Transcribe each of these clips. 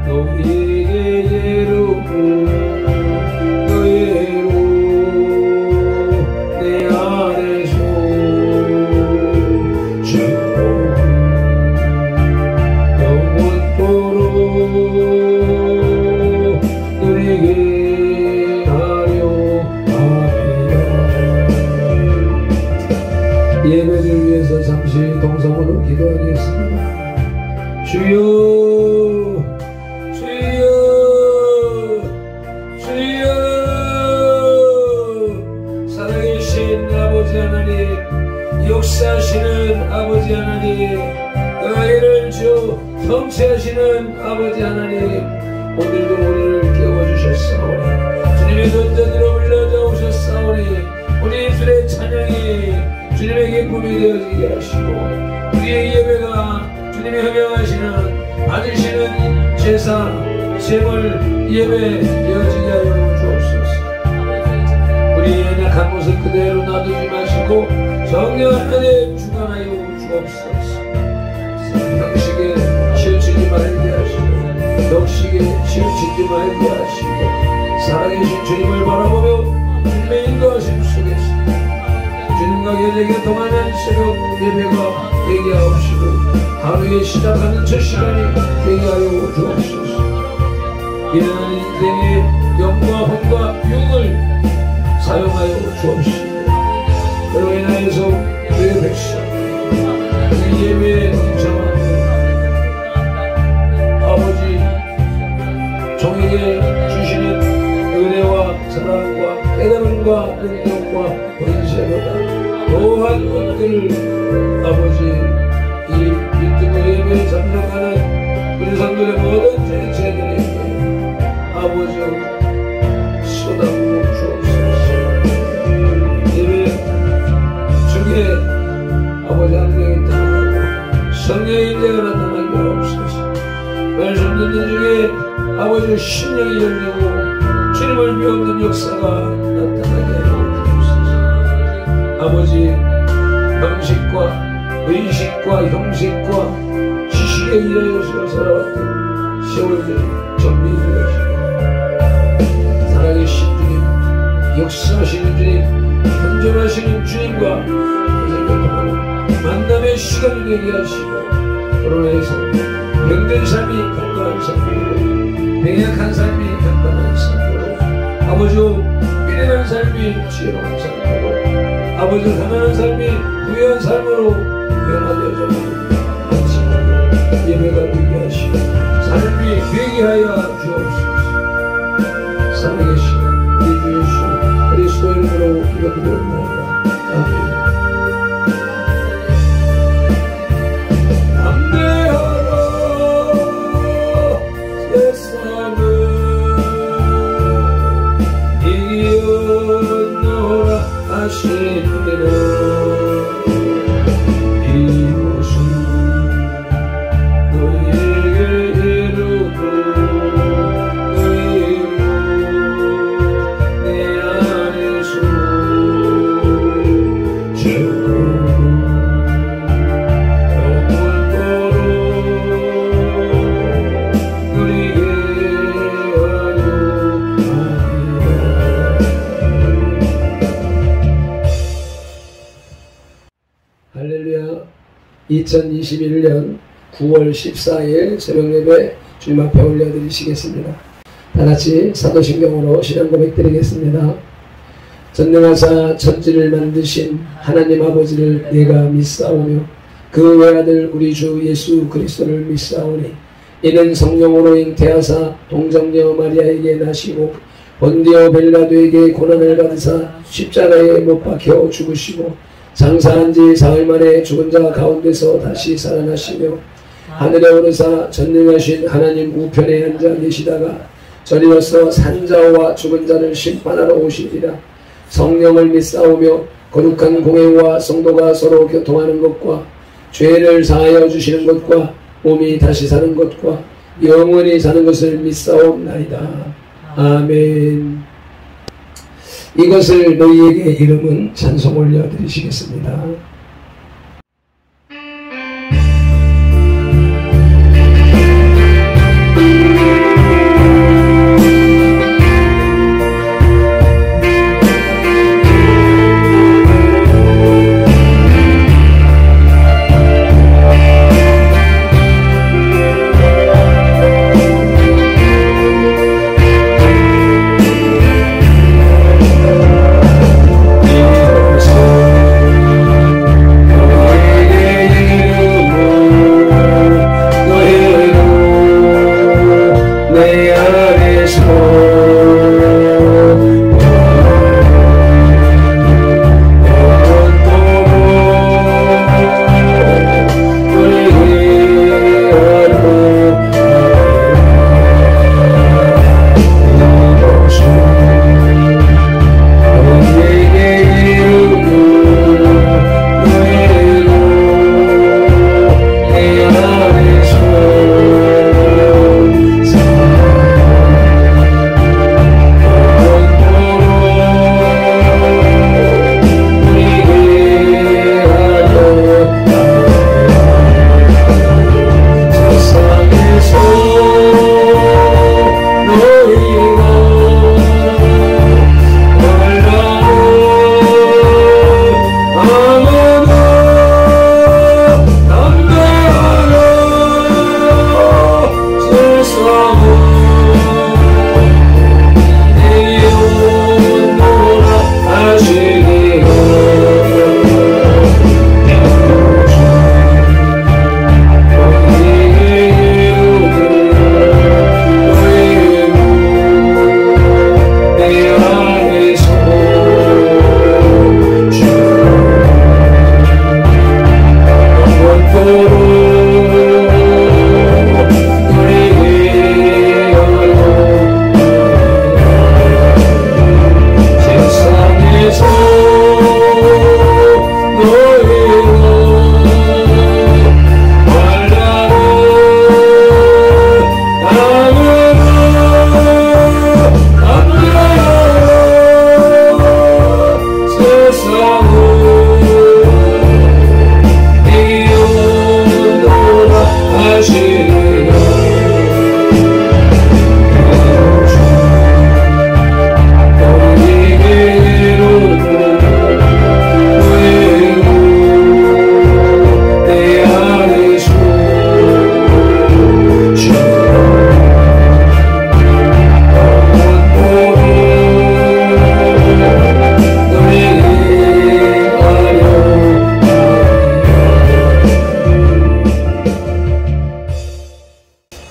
너희에게로 너희로 내 안에서 주로 영원토록 너에게 하려 합니다. 예배를 위해서 잠시 동성으로 기도하겠습니다. 주여 주여 주여 살아계신 아버지 하나님, 역사하시는 아버지 하나님, 너희를 주 통치하시는 아버지 하나님, 오늘도 우리를 깨워주셨사오니 주님의 전전으로 불러져 오셨사오니 우리 주의 찬양이 주님의 기쁨이 되어지게 하시고 우리의 예배가 주님이 허명하시는 받으시는 제사 제물 예배 되어지게 하여 주옵소서. 우리의 연약한 모습 그대로 놔두지 마시고 성령 하나님 주관하여 주옵소서. 형식에 치우치지 말게 하시고 덕식에 치우치지 말게 하시고 살아계신 주님을 바라보며 주님의 인도하심 속에서 주님과 계획에 동하는 새벽 예배가 되게 하옵시고 하루에 시작하는 첫 시간이 되게 하여 주옵소서. 일어나는 인생의 영과 혼과 육을 사용하여 주옵시고 그로 인하여서 그의 백성 그 예배에 동참하고 아버지 종에게 주시는 은혜와 사랑과 깨달음과 능력과 권세보다 또한 것들을 아버지 이 유튜브 예배에 참석하는 우리 성도의 모든 죄들에게 아버지 쏟아부어 주옵소서. 예배 중에 아버지 하나님이 나타나고 성령의 인재가 나타나게 하옵소서. 말씀 듣는 중에 아버지 심령이 열리고 주님을 배우는 역사가 나타나게 하여 주옵소서. 아버지 방식과 의식과 형식과 지식에 의하여서 살아왔던 세월들이 정리되어지고 살아계신 주님, 역사하시는 주님, 현존하시는 주님과 생각하는 만남의 시간이 되게 하시고 그러해서 병든 삶이 건강한 삶으로 병약한 삶이 건강한 삶으로 아버지 미련한 삶이 지혜로운 삶으로 아버지 가난한 삶이 부유한 삶으로 변화되어져 예배가 되게 하시고 삶이 되게 하여 주옵소서. 살아계시는 우리 주 예수 그리스도 이름으로 기도드리옵나이다. 아멘. 담대하라 세상을 이겨노라 하시니라. 할렐루야. 2021년 9월 14일 새벽예배 주님 앞에 올려드리시겠습니다. 다같이 사도신경으로 신앙 고백드리겠습니다. 전능하사 천지를 만드신 하나님 아버지를 내가 믿사오며 그 외아들 우리 주 예수 그리스도를 믿사오니 이는 성령으로 잉태하사 동정녀 마리아에게 나시고 본디오 빌라도에게 고난을 받으사 십자가에 못 박혀 죽으시고 장사한 지 사흘 만에 죽은 자 가운데서 다시 살아나시며 하늘에 오르사 전능하신 하나님 우편에 앉아 계시다가 저리로서 산자와 죽은 자를 심판하러 오시리라. 성령을 믿사오며 거룩한 공회와 성도가 서로 교통하는 것과 죄를 사하여 주시는 것과 몸이 다시 사는 것과 영원히 사는 것을 믿사옵나이다. 아멘. 이것을 너희에게 이름은 찬송 올려드리시겠습니다.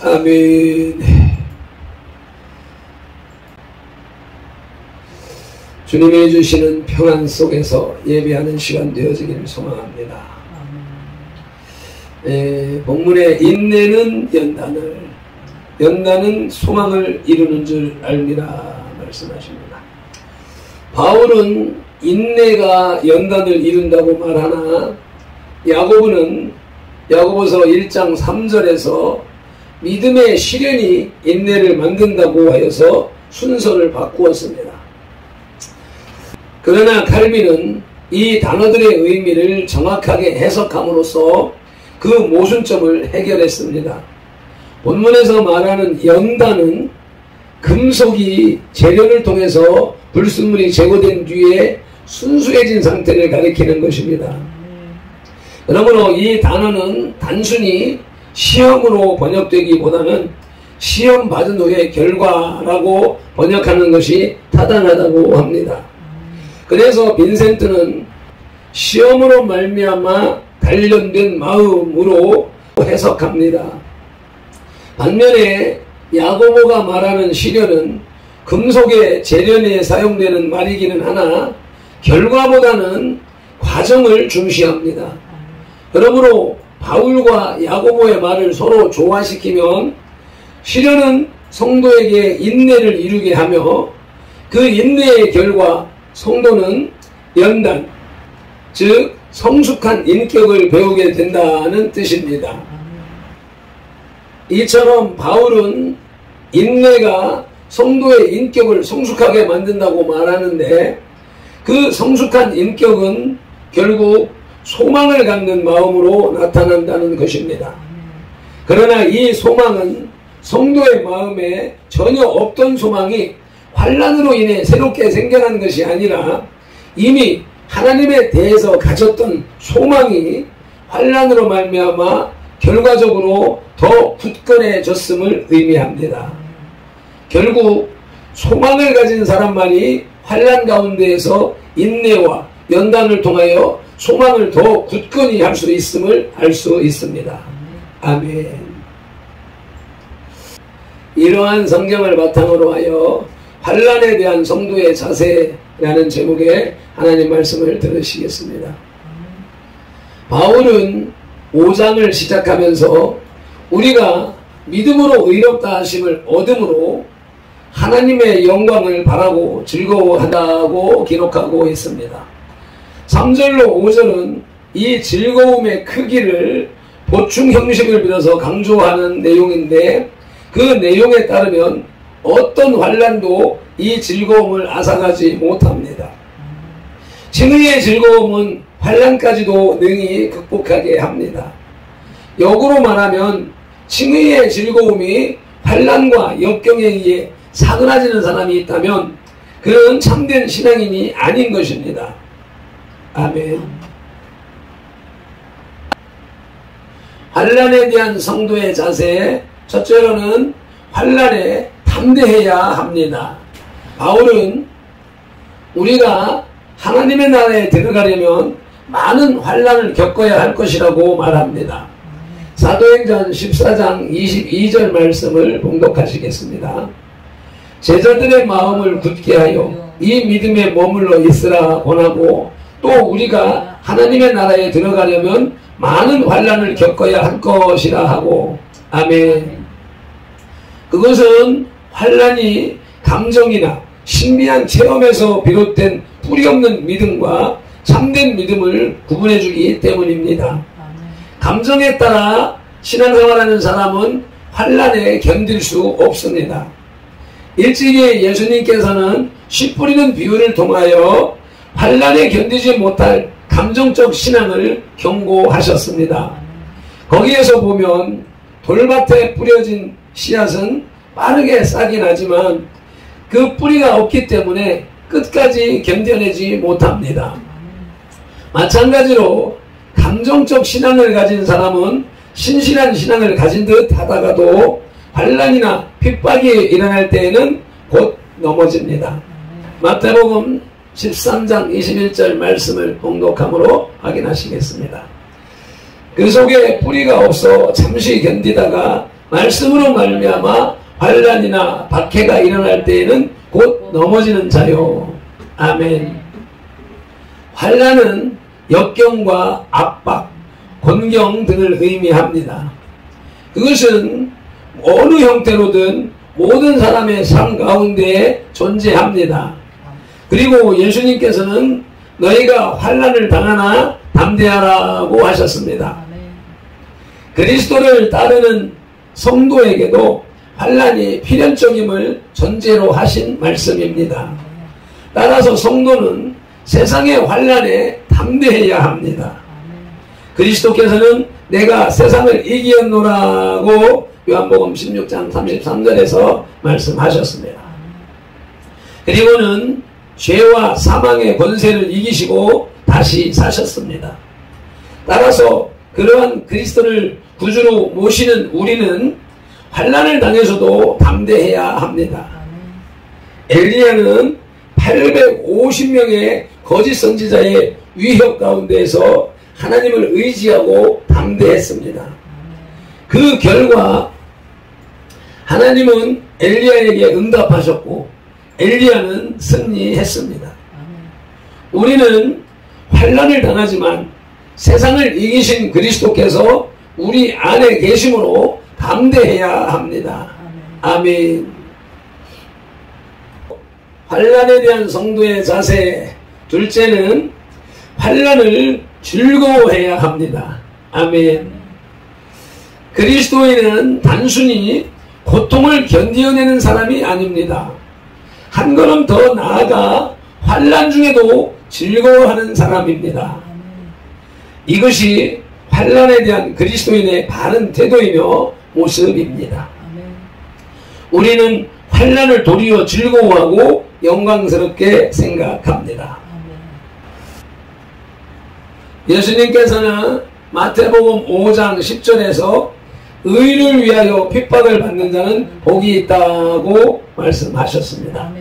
아멘. 주님이 주시는 평안 속에서 예배하는 시간 되어지기를 소망합니다. 본문의 인내는 연단은 소망을 이루는 줄 알미라 말씀하십니다. 바울은 인내가 연단을 이룬다고 말하나 야고보는 야고보서 1장 3절에서 믿음의 시련이 인내를 만든다고 하여서 순서를 바꾸었습니다. 그러나 칼빈은 이 단어들의 의미를 정확하게 해석함으로써 그 모순점을 해결했습니다. 본문에서 말하는 연단은 금속이 재련을 통해서 불순물이 제거된 뒤에 순수해진 상태를 가리키는 것입니다. 그러므로 이 단어는 단순히 시험으로 번역되기보다는 시험 받은 후의 결과라고 번역하는 것이 타당하다고 합니다. 그래서 빈센트는 시험으로 말미암아 단련된 마음으로 해석합니다. 반면에 야고보가 말하는 시련은 금속의 재련에 사용되는 말이기는 하나 결과보다는 과정을 중시합니다. 그러므로 바울과 야고보의 말을 서로 조화시키면 시련은 성도에게 인내를 이루게 하며 그 인내의 결과 성도는 연단, 즉 성숙한 인격을 배우게 된다는 뜻입니다. 이처럼 바울은 인내가 성도의 인격을 성숙하게 만든다고 말하는데 그 성숙한 인격은 결국 소망을 갖는 마음으로 나타난다는 것입니다. 그러나 이 소망은 성도의 마음에 전혀 없던 소망이 환난으로 인해 새롭게 생겨난 것이 아니라 이미 하나님에 대해서 가졌던 소망이 환난으로 말미암아 결과적으로 더 굳건해졌음을 의미합니다. 결국 소망을 가진 사람만이 환난 가운데에서 인내와 연단을 통하여 소망을 더 굳건히 할 수 있음을 알 수 있습니다. 아멘. 이러한 성경을 바탕으로 하여 환난에 대한 성도의 자세라는 제목의 하나님 말씀을 들으시겠습니다. 바울은 5장을 시작하면서 우리가 믿음으로 의롭다 하심을 얻음으로 하나님의 영광을 바라고 즐거워한다고 기록하고 있습니다. 3절로 5절은 이 즐거움의 크기를 보충 형식을 빌어서 강조하는 내용인데 그 내용에 따르면 어떤 환난도 이 즐거움을 앗아가지 못합니다. 칭의의 즐거움은 환난까지도 능히 극복하게 합니다. 역으로 말하면 칭의의 즐거움이 환난과 역경에 의해 사그라지는 사람이 있다면 그는 참된 신앙인이 아닌 것입니다. 아멘. 환난에 대한 성도의 자세, 첫째로는 환난에 담대해야 합니다. 바울은 우리가 하나님의 나라에 들어가려면 많은 환난을 겪어야 할 것이라고 말합니다. 사도행전 14장 22절 말씀을 봉독하시겠습니다. 제자들의 마음을 굳게 하여 이 믿음에 머물러 있으라 권하고 또 우리가 하나님의 나라에 들어가려면 많은 환난을 겪어야 할 것이라 하고 아멘. 그것은 환난이 감정이나 신비한 체험에서 비롯된 뿌리 없는 믿음과 참된 믿음을 구분해 주기 때문입니다. 감정에 따라 신앙생활하는 사람은 환난에 견딜 수 없습니다. 일찍이 예수님께서는 씨 뿌리는 비유를 통하여 환난에 견디지 못할 감정적 신앙을 경고하셨습니다. 거기에서 보면 돌밭에 뿌려진 씨앗은 빠르게 싹이 나지만 그 뿌리가 없기 때문에 끝까지 견뎌내지 못합니다. 마찬가지로 감정적 신앙을 가진 사람은 신실한 신앙을 가진 듯 하다가도 환난이나 핍박이 일어날 때에는 곧 넘어집니다. 마태복음 13장 21절 말씀을 봉독함으로 확인하시겠습니다. 그 속에 뿌리가 없어 잠시 견디다가 말씀으로 말미암아 환난이나 박해가 일어날 때에는 곧 넘어지는 자요. 아멘. 환난은 역경과 압박, 곤경 등을 의미합니다. 그것은 어느 형태로든 모든 사람의 삶 가운데에 존재합니다. 그리고 예수님께서는 너희가 환난을 당하나 담대하라고 하셨습니다. 그리스도를 따르는 성도에게도 환난이 필연적임을 전제로 하신 말씀입니다. 따라서 성도는 세상의 환난에 담대해야 합니다. 그리스도께서는 내가 세상을 이기었노라고 요한복음 16장 33절에서 말씀하셨습니다. 그리고는 죄와 사망의 권세를 이기시고 다시 사셨습니다. 따라서 그러한 그리스도를 구주로 모시는 우리는 환난을 당해서도 담대해야 합니다. 엘리야는 850명의 거짓 선지자의 위협 가운데에서 하나님을 의지하고 담대했습니다. 그 결과 하나님은 엘리야에게 응답하셨고 엘리야는 승리했습니다. 우리는 환난을 당하지만 세상을 이기신 그리스도께서 우리 안에 계심으로 담대해야 합니다. 아멘. 환난에 대한 성도의 자세, 둘째는 환난을 즐거워해야 합니다. 아멘. 그리스도인은 단순히 고통을 견디어내는 사람이 아닙니다. 한 걸음 더 나아가 환난 중에도 즐거워하는 사람입니다. 이것이 환난에 대한 그리스도인의 바른 태도이며 모습입니다. 우리는 환난을 도리어 즐거워하고 영광스럽게 생각합니다. 예수님께서는 마태복음 5장 10절에서 의를 위하여 핍박을 받는 자는 복이 있다고 말씀하셨습니다.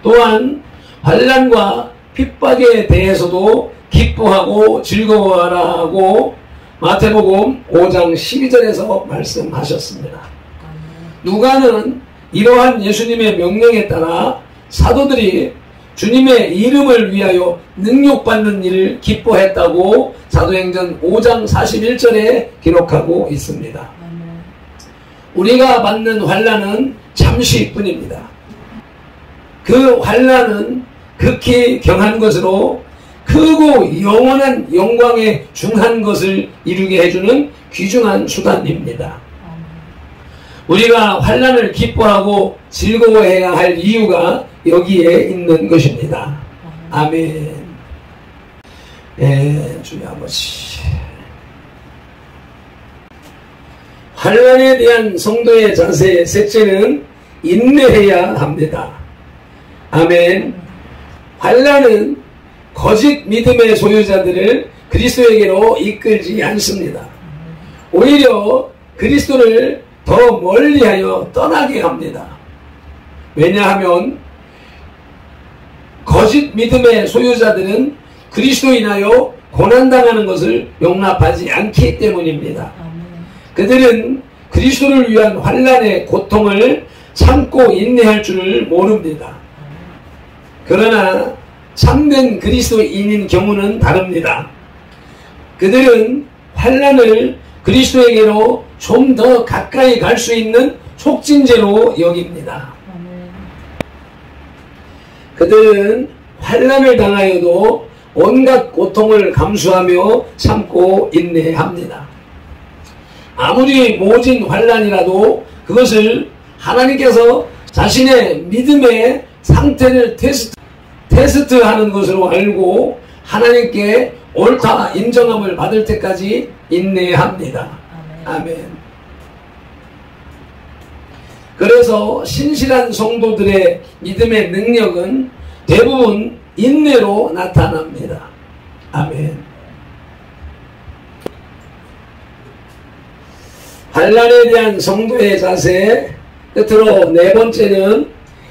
또한 환난과 핍박에 대해서도 기뻐하고 즐거워하라고 마태복음 5장 12절에서 말씀하셨습니다. 누가는 이러한 예수님의 명령에 따라 사도들이 주님의 이름을 위하여 능욕받는 일을 기뻐했다고 사도행전 5장 41절에 기록하고 있습니다. 우리가 받는 환난은 잠시뿐입니다. 그 환난은 극히 경한 것으로 크고 영원한 영광에 중한 것을 이루게 해주는 귀중한 수단입니다. 우리가 환난을 기뻐하고 즐거워해야 할 이유가 여기에 있는 것입니다. 아멘. 주님 아버지, 환난에 대한 성도의 자세 셋째는 인내해야 합니다. 아멘. 환난은 거짓 믿음의 소유자들을 그리스도에게로 이끌지 않습니다. 오히려 그리스도를 더 멀리하여 떠나게 합니다. 왜냐하면 거짓 믿음의 소유자들은 그리스도 인하여 고난당하는 것을 용납하지 않기 때문입니다. 그들은 그리스도를 위한 환난의 고통을 참고 인내할 줄을 모릅니다. 그러나 참된 그리스도인인 경우는 다릅니다. 그들은 환난을 그리스도에게로 좀 더 가까이 갈 수 있는 촉진제로 여깁니다. 그들은 환난을 당하여도 온갖 고통을 감수하며 참고 인내합니다. 아무리 모진 환난이라도 그것을 하나님께서 자신의 믿음의 상태를 테스트하는 것으로 알고 하나님께 옳다 인정함을 받을 때까지 인내합니다. 아멘. 그래서 신실한 성도들의 믿음의 능력은 대부분 인내로 나타납니다. 아멘. 환난에 대한 성도의 자세, 끝으로 네 번째는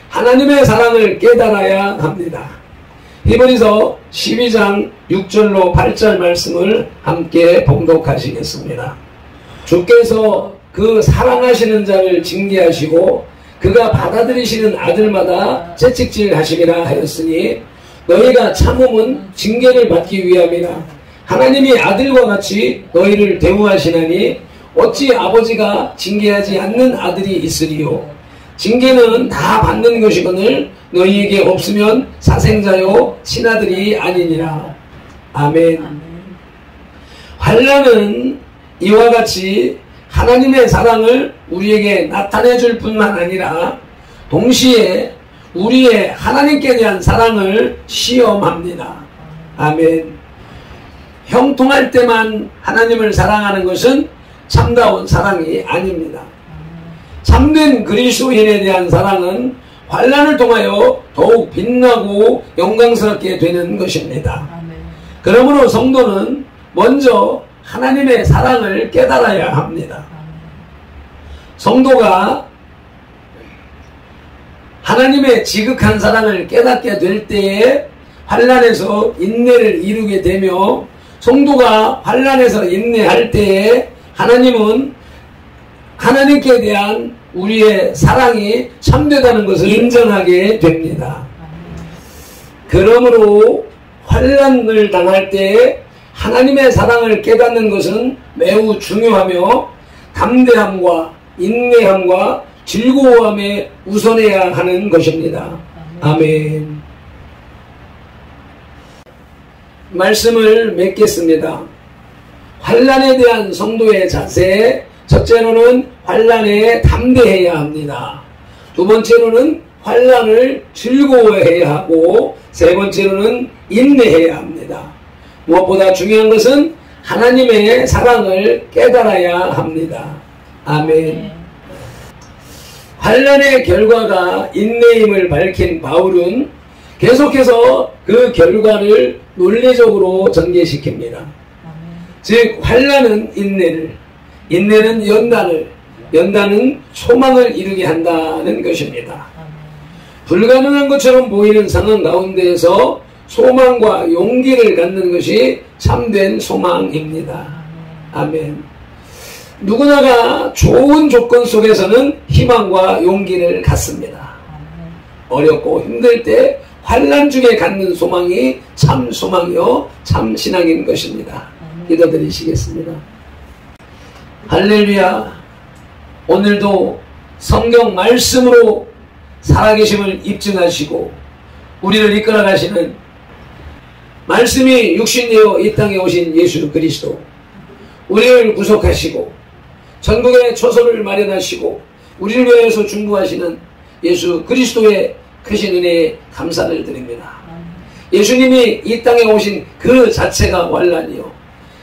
하나님의 사랑을 깨달아야 합니다. 히브리서 12장 6절로 8절 말씀을 함께 봉독하시겠습니다. 주께서 그 사랑하시는 자를 징계하시고 그가 받아들이시는 아들마다 채찍질 하심이라 하였으니 너희가 참음은 징계를 받기 위함이라. 하나님이 아들과 같이 너희를 대우하시나니 어찌 아버지가 징계하지 않는 아들이 있으리요. 징계는 다 받는 것이거늘 너희에게 없으면 사생자요 친아들이 아니니라. 아멘. 환난은 이와 같이 하나님의 사랑을 우리에게 나타내 줄 뿐만 아니라 동시에 우리의 하나님께 대한 사랑을 시험합니다. 아멘. 형통할 때만 하나님을 사랑하는 것은 참다운 사랑이 아닙니다. 참된 그리스도인에 대한 사랑은 환난을 통하여 더욱 빛나고 영광스럽게 되는 것입니다. 그러므로 성도는 먼저 하나님의 사랑을 깨달아야 합니다. 성도가 하나님의 지극한 사랑을 깨닫게 될 때에 환난에서 인내를 이루게 되며 성도가 환난에서 인내할 때에 하나님은 하나님께 대한 우리의 사랑이 참되다는 것을 인정하게 됩니다. 그러므로 환난을 당할 때에 하나님의 사랑을 깨닫는 것은 매우 중요하며 담대함과 인내함과 즐거움에 우선해야 하는 것입니다. 아멘. 말씀을 맺겠습니다. 환난에 대한 성도의 자세, 첫째로는 환난에 담대해야 합니다. 두 번째로는 환난을 즐거워해야 하고 세 번째로는 인내해야 합니다. 무엇보다 중요한 것은 하나님의 사랑을 깨달아야 합니다. 아멘. 환난의 결과가 인내임을 밝힌 바울은 계속해서 그 결과를 논리적으로 전개시킵니다. 즉 환난은 인내를, 인내는 연단을, 연단은 소망을 이루게 한다는 것입니다. 불가능한 것처럼 보이는 상황 가운데에서 소망과 용기를 갖는 것이 참된 소망입니다. 아멘. 누구나가 좋은 조건 속에서는 희망과 용기를 갖습니다. 어렵고 힘들 때 환난 중에 갖는 소망이 참 소망이요 참 신앙인 것입니다. 기도드리시겠습니다. 할렐루야. 오늘도 성경 말씀으로 살아계심을 입증하시고 우리를 이끌어 가시는 말씀이 육신되어 이 땅에 오신 예수 그리스도, 우리를 구속하시고 전국의 초소를 마련하시고 우리를 위해서 중보하시는 예수 그리스도의 크신 은혜에 감사를 드립니다. 예수님이 이 땅에 오신 그 자체가 환난이요,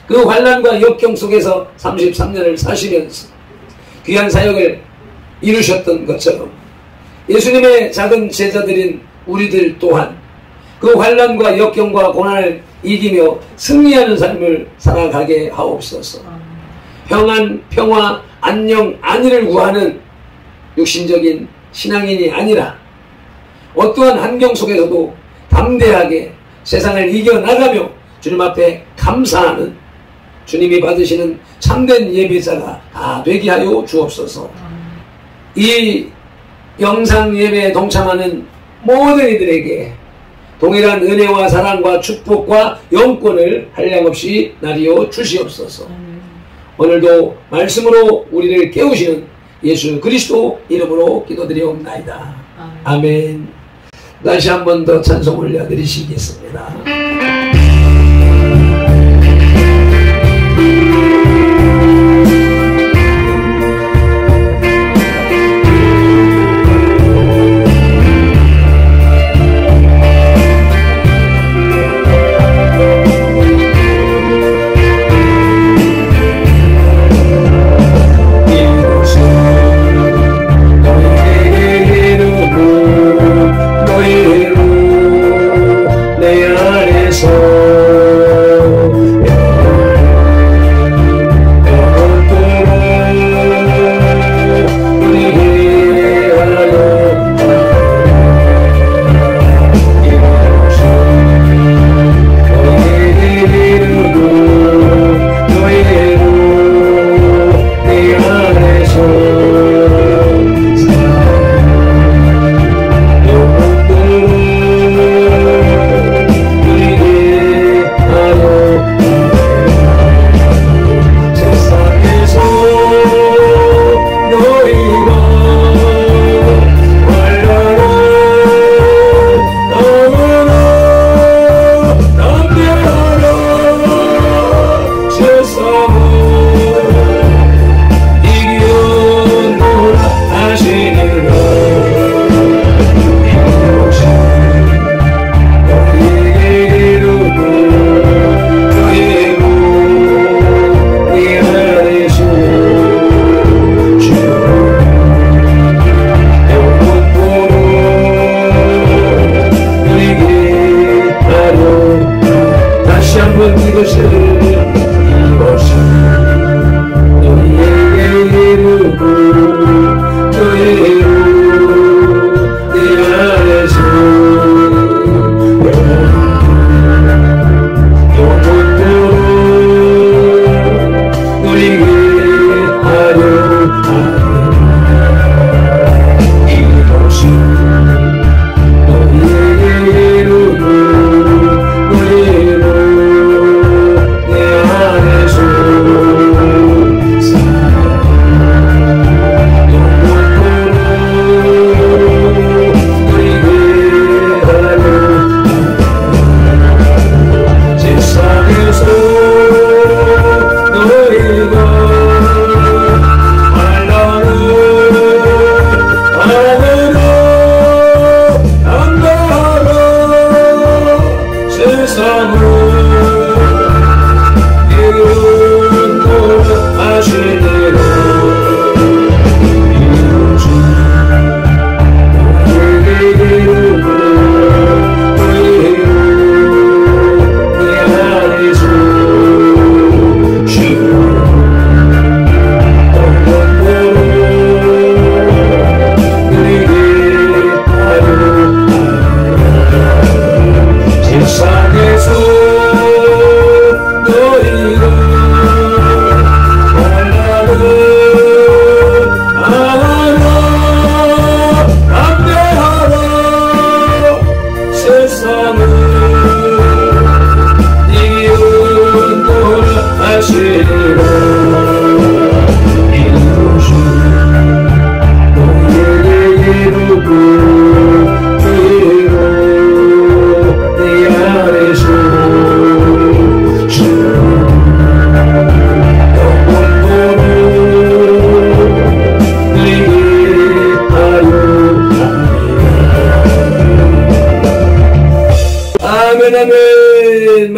그 환난과 역경 속에서 33년을 사시면서 귀한 사역을 이루셨던 것처럼 예수님의 작은 제자들인 우리들 또한 그 환난과 역경과 고난을 이기며 승리하는 삶을 살아가게 하옵소서. 평안, 평화, 안녕, 안위를 구하는 육신적인 신앙인이 아니라 어떠한 환경 속에서도 담대하게 세상을 이겨나가며 주님 앞에 감사하는 주님이 받으시는 참된 예배자가 다 되게 하여 주옵소서. 이 영상 예배에 동참하는 모든 이들에게 동일한 은혜와 사랑과 축복과 영권을 한량없이 나리어 주시옵소서. 오늘도 말씀으로 우리를 깨우시는 예수 그리스도 이름으로 기도드리옵나이다. 아멘. 다시 한 번 더 찬송 올려드리시겠습니다.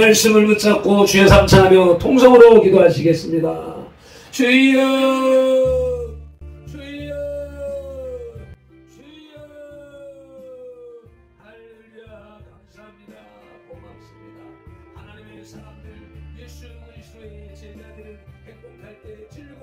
말씀을 붙잡고 주여 삼창하며 통성으로 기도하시겠습니다. 주여 주여 주여 할렐루야 감사합니다. 고맙습니다. 하나님의 사람들 예수 그리스도의 제자들은 행복할 때 즐거워